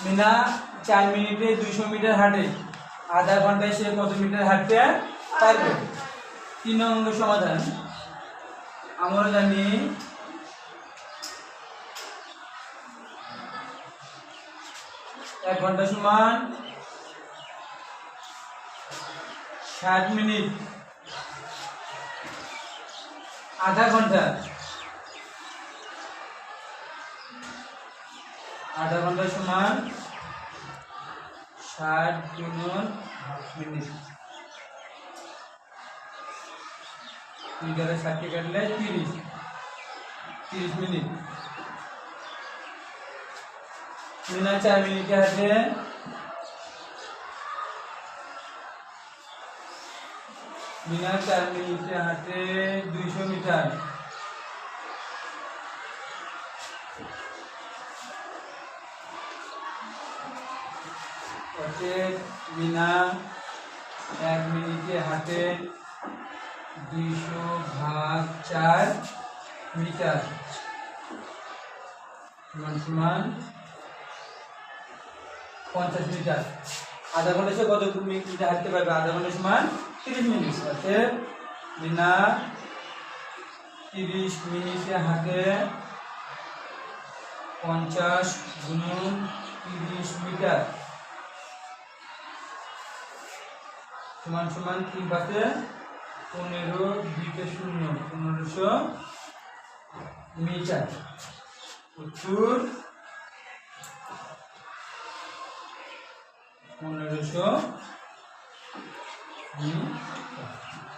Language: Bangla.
মিনা 4 মিনিটে 200 মিটার হাঁটে, আধা ঘন্টায় সে কত মিটার হাঁটতে পারবে? 3 নং অঙ্কের সমাধান। আমরা জানি এক ঘন্টা সমান 60 মিনিট, আধা ঘন্টা সমান 60 গুণন মিনিট। মিটারে 60 কাটলে 30 মিনিট। মিনা 4 মিনিটে হাঁটে, মিনা 4 মিনিটে হাঁটে 200 মিটার। মিনা 1 মিনিটে হাঁটে 200/4 মিটার সমান 50 মিটার। আধা ঘন্টা সে কত মিটার হাঁটতে পারবে? আধা ঘন্টা সমান 30 মিনিট। অর্থাৎ মিনা 30 মিনিটে হাঁটে 50 গুণন 30 মিটার সমান 3 পাতে 15, 2 0, 1500 মিটার। উত্তর 1500 মিটার।